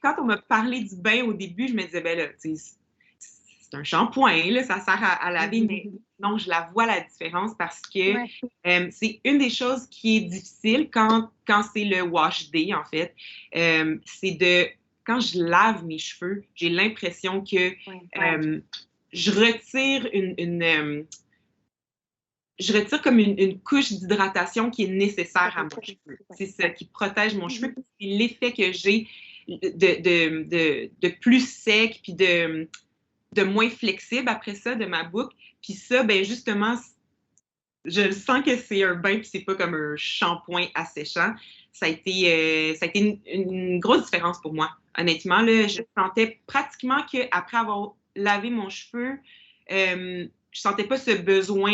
quand on m'a parlé du bain au début, je me disais, ben là, tu sais, c'est un shampoing, là, ça sert à laver, mais non, je la vois la différence parce que c'est une des choses qui est difficile quand c'est le wash day, en fait. C'est quand je lave mes cheveux, j'ai l'impression que je retire je retire comme une couche d'hydratation qui est nécessaire à mon cheveu. C'est ça qui protège mon cheveu. C'est l'effet que j'ai de plus sec, puis de moins flexible après ça, de ma boucle. Puis ça, ben justement, je sens que c'est un bain, puis c'est pas comme un shampoing asséchant. Ça a été une grosse différence pour moi. Honnêtement, là, je sentais pratiquement qu'après avoir lavé mon cheveu, je sentais pas ce besoin.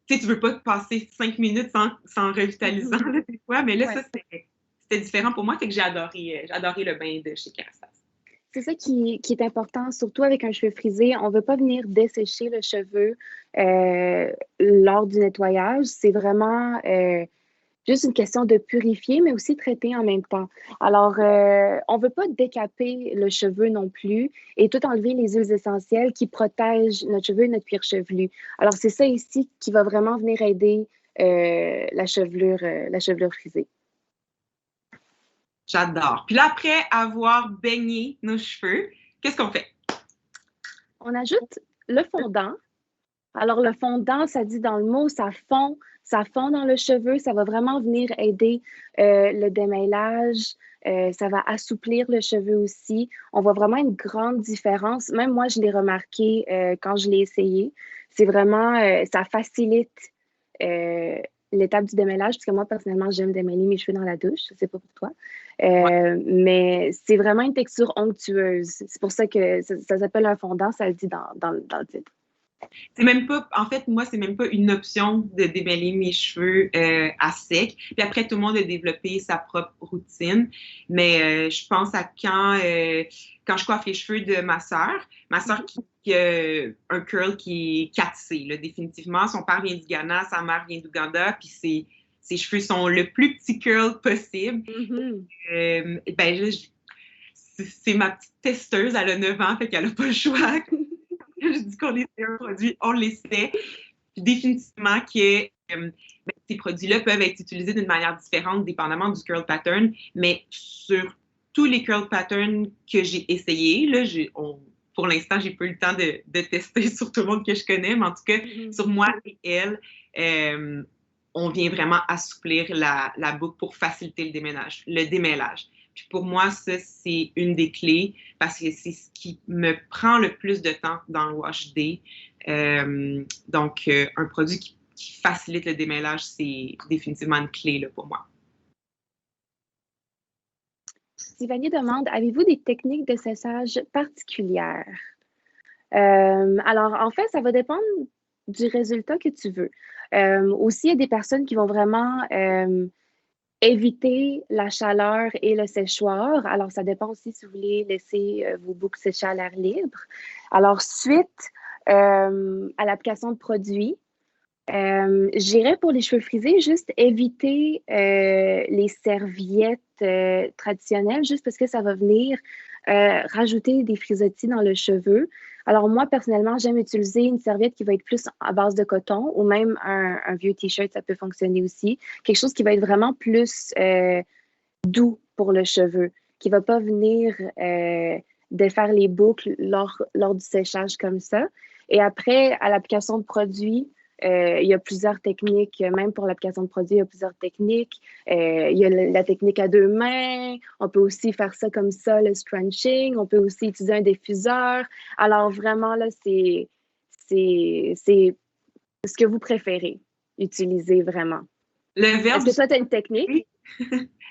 Tu sais, tu veux pas passer 5 minutes sans revitalisant, là, des fois, mais là, ça, c'était différent pour moi, fait que j'ai adoré le bain de chez Kerastase. C'est ça qui est important, surtout avec un cheveu frisé. On ne veut pas venir dessécher le cheveu lors du nettoyage. C'est vraiment juste une question de purifier, mais aussi traiter en même temps. Alors, on ne veut pas décaper le cheveu non plus et tout enlever les huiles essentielles qui protègent notre cheveu et notre cuir chevelu. Alors, c'est ça ici qui va vraiment venir aider la chevelure frisée. J'adore. Puis là, après avoir baigné nos cheveux, qu'est-ce qu'on fait? On ajoute le fondant. Alors, le fondant, ça dit dans le mot, ça fond dans le cheveu, ça va vraiment venir aider le démêlage, ça va assouplir le cheveu aussi. On voit vraiment une grande différence. Même moi, je l'ai remarqué quand je l'ai essayé. C'est vraiment, ça facilite l'étape du démêlage, parce que moi, personnellement, j'aime démêler mes cheveux dans la douche. Je sais pas pour toi. Mais c'est vraiment une texture onctueuse. C'est pour ça que ça s'appelle un fondant, ça le dit dans le titre. C'est même pas, en fait, moi, c'est même pas une option de démêler mes cheveux à sec. Puis après, tout le monde a développé sa propre routine. Mais je pense à quand je coiffe les cheveux de ma sœur qui a un curl qui est 4C, là, définitivement. Son père vient du Ghana, sa mère vient d'Ouganda, puis ses cheveux sont le plus petit curl possible. Ben là, c'est ma petite testeuse, elle a 9 ans, fait qu'elle a pas le choix. Je dis qu'on essaie un produit, on l'essaie. Puis définitivement que ces produits-là peuvent être utilisés d'une manière différente dépendamment du curl pattern, mais sur tous les curl patterns que j'ai essayés, là, pour l'instant, j'ai pas eu le temps de tester sur tout le monde que je connais, mais en tout cas, sur moi et elle, on vient vraiment assouplir la boucle pour faciliter le démêlage. Puis pour moi, ça, c'est une des clés parce que c'est ce qui me prend le plus de temps dans le wash day. Donc, un produit qui facilite le démêlage, c'est définitivement une clé là, pour moi. Sylvanie demande, avez-vous des techniques de séchage particulières? Alors, en fait, ça va dépendre du résultat que tu veux. Aussi, il y a des personnes qui vont vraiment éviter la chaleur et le séchoir. Alors, ça dépend aussi si vous voulez laisser vos boucles sécher à l'air libre. Alors, suite à l'application de produits, j'irais pour les cheveux frisés, juste éviter les serviettes traditionnelles, juste parce que ça va venir rajouter des frisottis dans le cheveu. Alors moi, personnellement, j'aime utiliser une serviette qui va être plus à base de coton ou même un vieux T-shirt, ça peut fonctionner aussi. Quelque chose qui va être vraiment plus doux pour le cheveu, qui ne va pas venir défaire les boucles lors du séchage comme ça. Et après, à l'application de produits, il y a plusieurs techniques, même pour l'application de produits, il y a plusieurs techniques. Il y a la technique à 2 mains. On peut aussi faire ça comme ça, le scrunching. On peut aussi utiliser un diffuseur. Alors vraiment, là, c'est ce que vous préférez utiliser vraiment. Est-ce que toi, tu as une technique?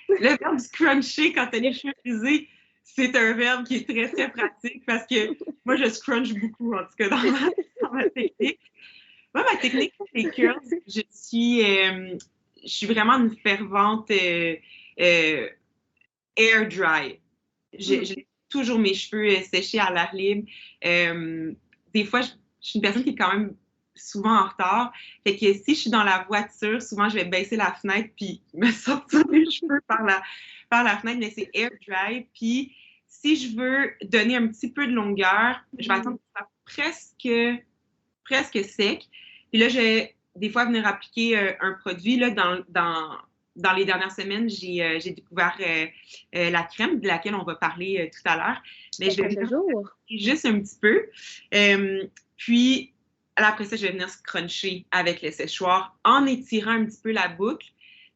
Le verbe scruncher quand tu as les cheveux frisés, c'est un verbe qui est très, très pratique parce que moi, je scrunch beaucoup, en tout cas, dans ma technique. Moi, ma technique pour les curls, je suis vraiment une fervente air dry. J'ai toujours mes cheveux séchés à l'air libre. Des fois, je suis une personne qui est quand même souvent en retard. Fait que si je suis dans la voiture, souvent, je vais baisser la fenêtre puis me sortir les cheveux par la fenêtre, mais c'est air dry. Puis si je veux donner un petit peu de longueur, je vais attendre que ça soit presque sec. Puis là, je vais des fois venir appliquer un produit. Là, dans les dernières semaines, j'ai découvert la crème de laquelle on va parler tout à l'heure. Mais je vais venir juste un petit peu. Puis, après ça, je vais venir scruncher avec le séchoir en étirant un petit peu la boucle.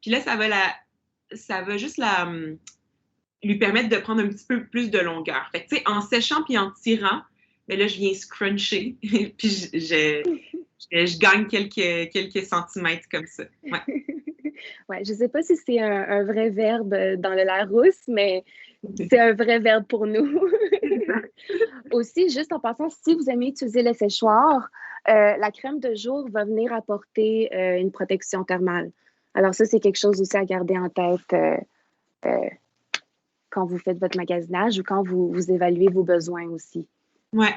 Puis là, ça va juste lui permettre de prendre un petit peu plus de longueur. Fait que, tu sais, en séchant puis en tirant, mais là, je viens scruncher. Puis, je gagne quelques centimètres comme ça. Ouais. Ouais, je ne sais pas si c'est un vrai verbe dans le Larousse, mais c'est un vrai verbe pour nous. Aussi, juste en passant, si vous aimez utiliser le séchoir, la crème de jour va venir apporter une protection thermale. Alors ça, c'est quelque chose aussi à garder en tête quand vous faites votre magasinage ou quand vous évaluez vos besoins aussi. Ouais.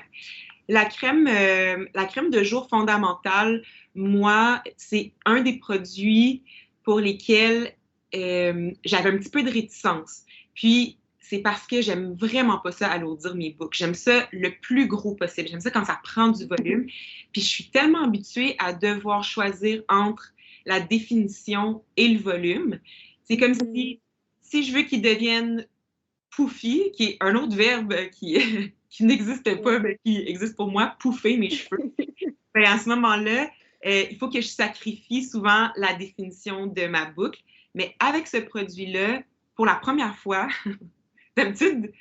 La crème de jour fondamentale, moi, c'est un des produits pour lesquels j'avais un petit peu de réticence. Puis, c'est parce que j'aime vraiment pas ça alourdir mes boucles. J'aime ça le plus gros possible. J'aime ça quand ça prend du volume. Puis, je suis tellement habituée à devoir choisir entre la définition et le volume. C'est comme si je veux qu'ils deviennent pouffi, qui est un autre verbe qui n'existe pas, mais qui existe pour moi, pouffer mes cheveux. Ben, à ce moment-là, il faut que je sacrifie souvent la définition de ma boucle. Mais avec ce produit-là, pour la première fois, d'habitude,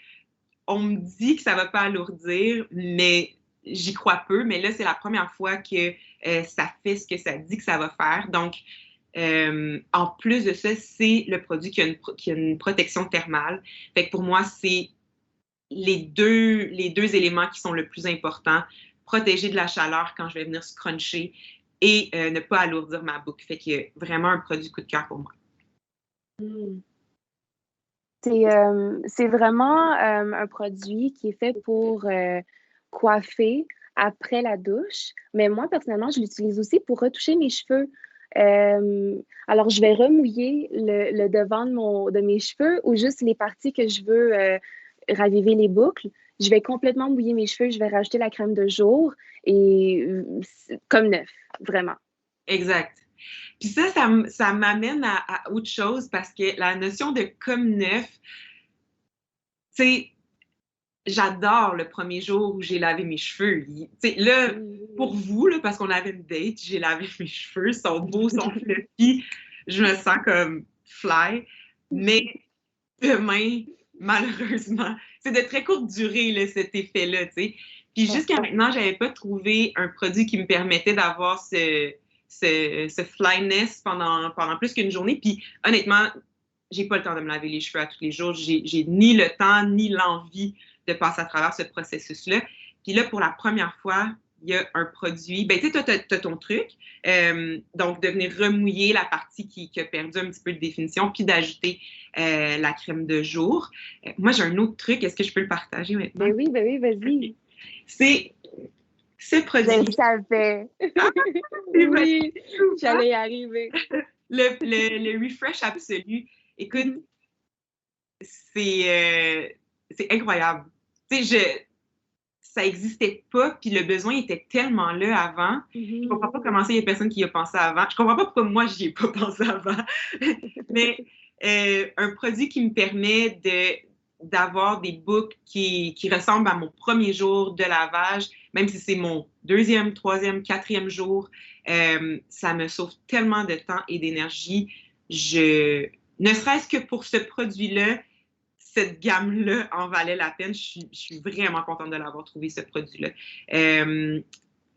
on me dit que ça ne va pas alourdir, mais j'y crois peu. Mais là, c'est la première fois que ça fait ce que ça dit que ça va faire. Donc, en plus de ça, c'est le produit qui a une protection thermale. Fait que pour moi, c'est les deux éléments qui sont le plus importants. Protéger de la chaleur quand je vais venir scruncher et ne pas alourdir ma boucle. Fait que vraiment un produit coup de cœur pour moi. C'est vraiment un produit qui est fait pour coiffer après la douche. Mais moi, personnellement, je l'utilise aussi pour retoucher mes cheveux. Alors, je vais remouiller le devant de mes cheveux ou juste les parties que je veux raviver les boucles. Je vais complètement mouiller mes cheveux, je vais rajouter la crème de jour et comme neuf, vraiment. Exact. Puis ça m'amène à autre chose parce que la notion de comme neuf, tu sais, j'adore le premier jour où j'ai lavé mes cheveux. Là, pour vous, là, parce qu'on avait une date, j'ai lavé mes cheveux, ils sont beaux, ils sont fluffy, je me sens comme fly. Mais demain, malheureusement, c'est de très courte durée, là, cet effet-là, tu sais. Puis jusqu'à maintenant, je n'avais pas trouvé un produit qui me permettait d'avoir ce flyness pendant plus qu'une journée. Puis honnêtement, j'ai pas le temps de me laver les cheveux à tous les jours. J'ai ni le temps, ni l'envie de passer à travers ce processus-là. Puis là, pour la première fois, il y a un produit. Ben, tu sais, tu as ton truc. Donc, de venir remouiller la partie qui a perdu un petit peu de définition, puis d'ajouter la crème de jour. Moi, j'ai un autre truc. Est-ce que je peux le partager maintenant? Ben oui, vas-y. C'est ce produit. Je le savais. Oui, j'allais y arriver. Le Refresh Absolu. Écoute, c'est incroyable. Tu sais, ça n'existait pas, puis le besoin était tellement là avant. Je comprends pas comment ça, il y a personne qui y a pensé avant. Je comprends pas pourquoi moi, j'y ai pas pensé avant. Mais un produit qui me permet d'avoir des boucles qui ressemblent à mon premier jour de lavage, même si c'est mon deuxième, troisième, quatrième jour, ça me sauve tellement de temps et d'énergie. Ne serait-ce que pour ce produit-là, cette gamme-là en valait la peine. Je suis vraiment contente de l'avoir trouvé, ce produit-là.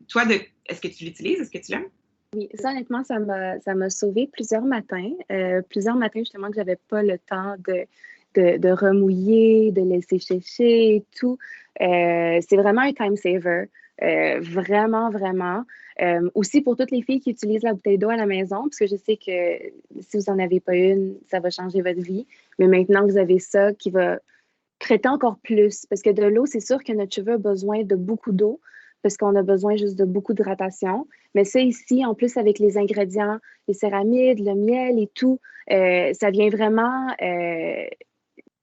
Toi, est-ce que tu l'utilises? Est-ce que tu l'aimes? Oui, ça, honnêtement, ça m'a sauvé plusieurs matins. Justement, que j'avais pas le temps de remouiller, de laisser sécher et tout. C'est vraiment un time saver. Vraiment, vraiment. Aussi pour toutes les filles qui utilisent la bouteille d'eau à la maison, parce que je sais que si vous n'en avez pas une, ça va changer votre vie. Mais maintenant que vous avez ça, qui va traiter encore plus, parce que de l'eau, c'est sûr que notre cheveu a besoin de beaucoup d'eau. parce qu'on a besoin juste de beaucoup d'hydratation. Mais ça ici, en plus avec les ingrédients, les céramides, le miel et tout, ça vient vraiment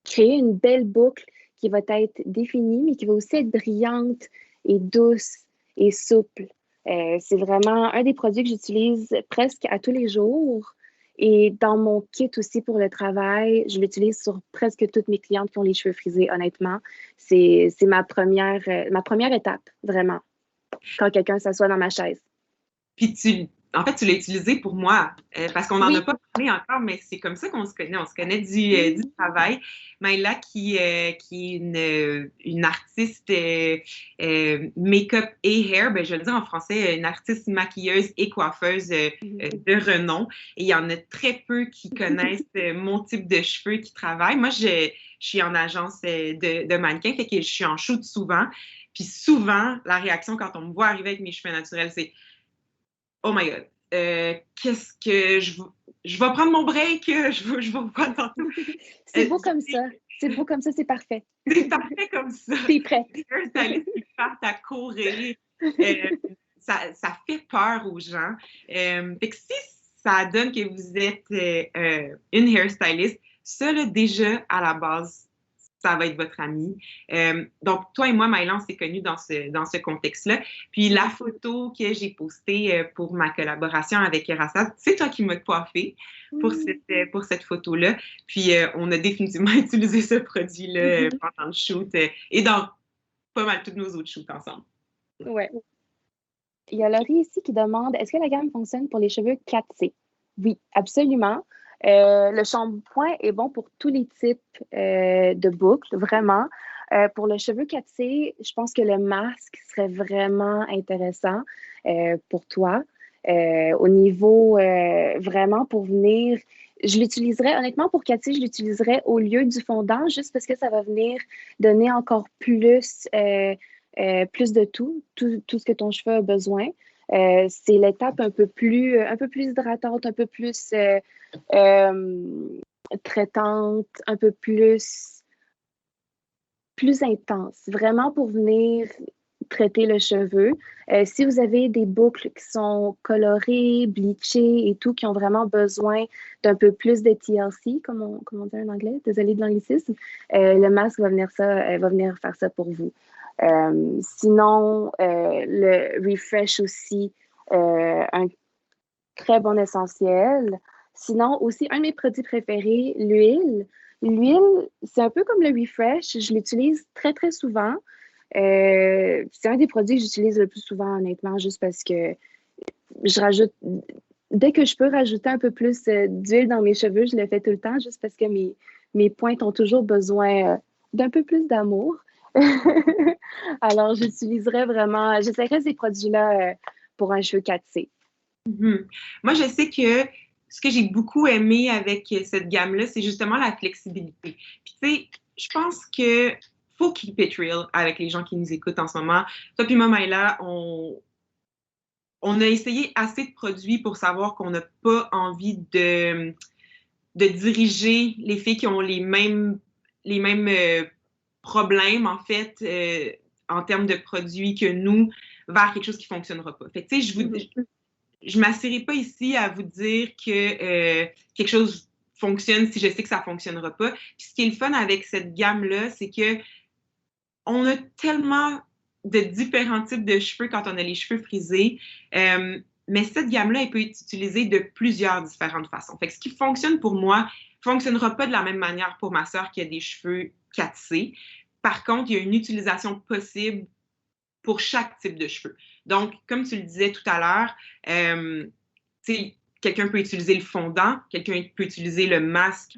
créer une belle boucle qui va être définie, mais qui va aussi être brillante et douce et souple. C'est vraiment un des produits que j'utilise presque à tous les jours. Et dans mon kit aussi pour le travail, je l'utilise sur presque toutes mes clientes qui ont les cheveux frisés, honnêtement. C'est ma première étape, vraiment, quand quelqu'un s'assoit dans ma chaise. Puis en fait, tu l'as utilisé pour moi, parce qu'on n'en a Oui. pas parlé encore, mais c'est comme ça qu'on se connaît. On se connaît du travail. Maïla, qui est une artiste make-up et hair, ben, je vais le dire en français, une artiste maquilleuse et coiffeuse de renom. Et il y en a très peu qui connaissent mon type de cheveux, qui travaillent. Moi, je suis en agence de mannequin, fait que je suis en shoot souvent. Puis souvent, la réaction quand on me voit arriver avec mes cheveux naturels, c'est oh my God, qu'est-ce que je vais prendre mon break, je vais vous prendre tantôt. C'est beau comme ça. C'est beau comme ça, c'est parfait. C'est parfait comme ça. T'es prête. Un styliste qui part à courir. Ça fait peur aux gens. Fait que si ça donne que vous êtes une hairstylist, ça, là, déjà, à la base, ça va être votre ami. Donc, toi et moi, Maëlan, on s'est connus dans ce contexte-là. Puis, la photo que j'ai postée pour ma collaboration avec Erasat, c'est toi qui m'as coiffée pour cette photo-là. Puis, on a définitivement utilisé ce produit-là pendant le shoot et dans pas mal tous nos autres shoots ensemble. Ouais. Il y a Laurie ici qui demande, est-ce que la gamme fonctionne pour les cheveux 4C? Oui, absolument. Le shampoing est bon pour tous les types de boucles, vraiment. Pour le cheveu 4C, je pense que le masque serait vraiment intéressant pour toi. Au niveau vraiment pour venir, je l'utiliserais, honnêtement, pour 4C, je l'utiliserais au lieu du fondant, juste parce que ça va venir donner encore plus de tout ce que ton cheveu a besoin. C'est l'étape un peu plus hydratante, un peu plus traitante, un peu plus intense, vraiment pour venir traiter le cheveu. Si vous avez des boucles qui sont colorées, bleachées et tout, qui ont vraiment besoin d'un peu plus de TLC, comme on dit en anglais, désolée de l'anglicisme, le masque va venir faire ça pour vous. Sinon, le refresh aussi, un très bon essentiel. Sinon, aussi, un de mes produits préférés, l'huile. L'huile, c'est un peu comme le refresh. Je l'utilise très, très souvent. C'est un des produits que j'utilise le plus souvent, honnêtement, juste parce que je rajoute, dès que je peux rajouter un peu plus d'huile dans mes cheveux, je le fais tout le temps, juste parce que mes pointes ont toujours besoin d'un peu plus d'amour. Alors, j'essaierai ces produits-là pour un cheveu 4C. Mm-hmm. Moi, je sais que ce que j'ai beaucoup aimé avec cette gamme-là, c'est justement la flexibilité. Puis, tu sais, je pense que faut keep it real avec les gens qui nous écoutent en ce moment. Toi puis moi, Maïla, on a essayé assez de produits pour savoir qu'on n'a pas envie de diriger les filles qui ont les mêmes problèmes, en fait, en termes de produits que nous, vers quelque chose qui ne fonctionnera pas. Fait que, tu sais, je ne m'assierai pas ici à vous dire que quelque chose fonctionne si je sais que ça ne fonctionnera pas. Puis ce qui est le fun avec cette gamme-là, c'est que on a tellement de différents types de cheveux quand on a les cheveux frisés. Mais cette gamme-là, elle peut être utilisée de plusieurs différentes façons. Fait que ce qui fonctionne pour moi ne fonctionnera pas de la même manière pour ma sœur qui a des cheveux 4C. Par contre, il y a une utilisation possible pour chaque type de cheveux. Donc, comme tu le disais tout à l'heure, quelqu'un peut utiliser le fondant, quelqu'un peut utiliser le masque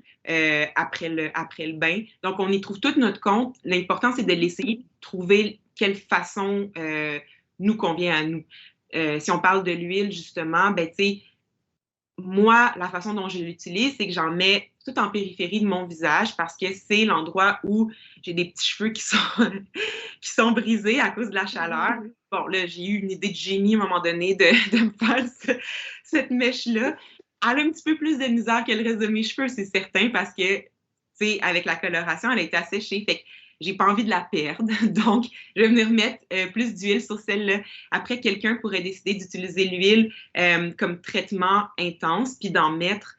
après le bain. Donc, on y trouve tout notre compte. L'important, c'est de l'essayer, de trouver quelle façon nous convient à nous. Si on parle de l'huile, justement, ben, tu sais, moi, la façon dont je l'utilise, c'est que j'en mets tout en périphérie de mon visage parce que c'est l'endroit où j'ai des petits cheveux qui sont brisés à cause de la chaleur. Bon, là, j'ai eu une idée de génie à un moment donné de me faire cette mèche-là. Elle a un petit peu plus de misère que le reste de mes cheveux, c'est certain, parce que, tu sais, avec la coloration, elle a été asséchée. Fait que j'ai pas envie de la perdre. Donc, je vais venir mettre plus d'huile sur celle-là. Après, quelqu'un pourrait décider d'utiliser l'huile comme traitement intense, puis d'en mettre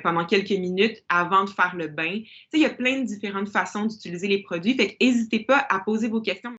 pendant quelques minutes avant de faire le bain. Tu sais, il y a plein de différentes façons d'utiliser les produits. Fait que n'hésitez pas à poser vos questions.